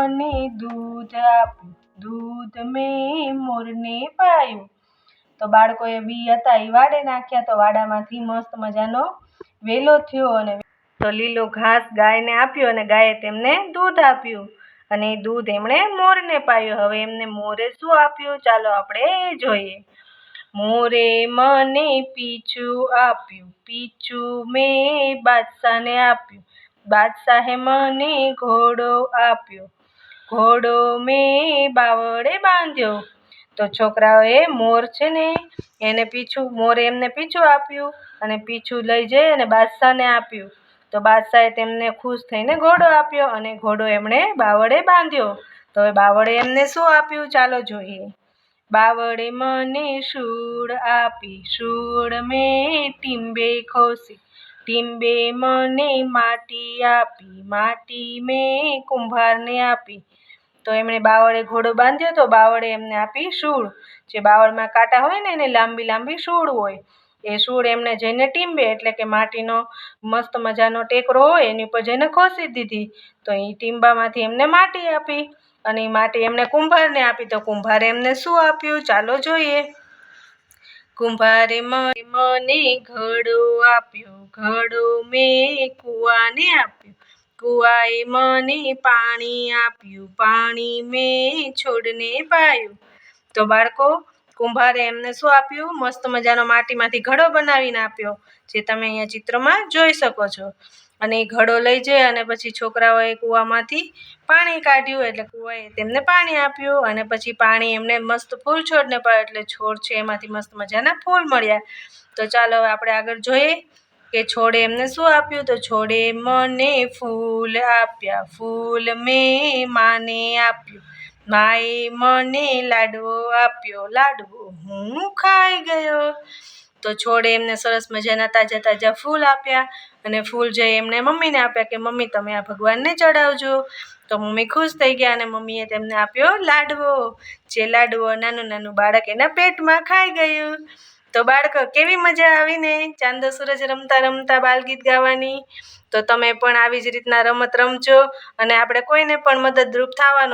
મને દૂધ આપ્યું, દૂધ મેં મોરને પાયું। તો બાળકોએ બી હતા એ વાડે નાખ્યા, તો વાડામાંથી મસ્ત મજાનો વેલો થયો અને તો લીલો ઘાસ ગાયને આપ્યો અને ગાયે તેમને દૂધ આપ્યું અને એ દૂધ એમણે મોરને પાયું। હવે એમને મોરે શું આપ્યું ચાલો આપણે એ જોઈએ। મોરે મને પીછું આપ્યું, પીછું મેં બાદશાહને આપ્યું, બાદશાહે મને ઘોડો આપ્યો, ઘોડો મેં બાવળે બાંધ્યો। તો છોકરાઓએ મોર છે ને એને મોરે એમને પીછું આપ્યું અને પીછું લઈ જઈ અને બાદશાહને આપ્યું। તો બાદશાહે તેમને ખુશ થઈને ઘોડો આપ્યો અને ઘોડો એમણે બાવળે બાંધ્યો। તો હવે બાવળે એમને શું આપ્યું ચાલો જોઈએ। બાવળે મને શૂળ આપી, શૂળ મેં ટીંબે ખોસી, ટીંબે મને માટી આપી, માટી મેં કુંભારને આપી। તો એમણે બાવળે ઘોડો બાંધ્યો તો બાવળે એમને આપી શૂળ। જે બાવળમાં કાંટા હોય ને એને લાંબી લાંબી શૂળ હોય, એ શૂળ એમને જઈને ટીંબે એટલે કે માટીનો મસ્ત મજાનો ટેકરો હોય એની ઉપર જઈને ખોસી દીધી। તો એ ટીંબામાંથી એમને માટી આપી અને એ માટી એમને કુંભારને આપી। તો કુંભારે એમને શું આપ્યું ચાલો જોઈએ। કુંભારે મને ઘડો આપ્યો, ઘડો મેં કૂવાને આપ્યો, કૂવાએ મને પાણી આપ્યું, પાણી મેં છોડને પાયું। તો બાળકો કુંભારે એમને શું આપ્યું મસ્ત મજાનો માટીમાંથી ઘડો બનાવીને આપ્યો, જે તમે અહીંયા ચિત્રમાં જોઈ શકો છો। અને એ ઘડો લઈ જઈ અને પછી છોકરાઓએ કૂવામાંથી પાણી કાઢ્યું એટલે કૂવાએ તેમને પાણી આપ્યું અને પછી પાણી એમને મસ્ત ફૂલ છોડને પાયું એટલે છોડ છે એમાંથી મસ્ત મજાના ફૂલ મળ્યા। તો ચાલો હવે આપણે આગળ જોઈએ કે છોડે એમને શું આપ્યું। તો છોડે મને ફૂલ આપ્યા, ફૂલ મેં માને આપ્યું, માએ મને લાડવો આપ્યો, લાડવો હું ખાઈ ગયો। તો છોડે એમને સરસ મજાના તાજા તાજા ફૂલ આપ્યા અને ફૂલ જઈ એમને મમ્મીને આપ્યા કે મમ્મી તમે આ ભગવાનને ચડાવજો। તો મમ્મી ખુશ થઈ ગયા અને મમ્મીએ તેમને આપ્યો લાડવો, જે લાડવો નાનું નાનું બાળક એના પેટમાં ખાઈ ગયું। તો બાળકો કેવી મજા આવી ને ચાંદો સૂરજ રમતા રમતા બાલગીત ગાવાની। તો તમે પણ આવી જ રીતના રમત રમજો અને આપણે કોઈને પણ મદદરૂપ થવાનું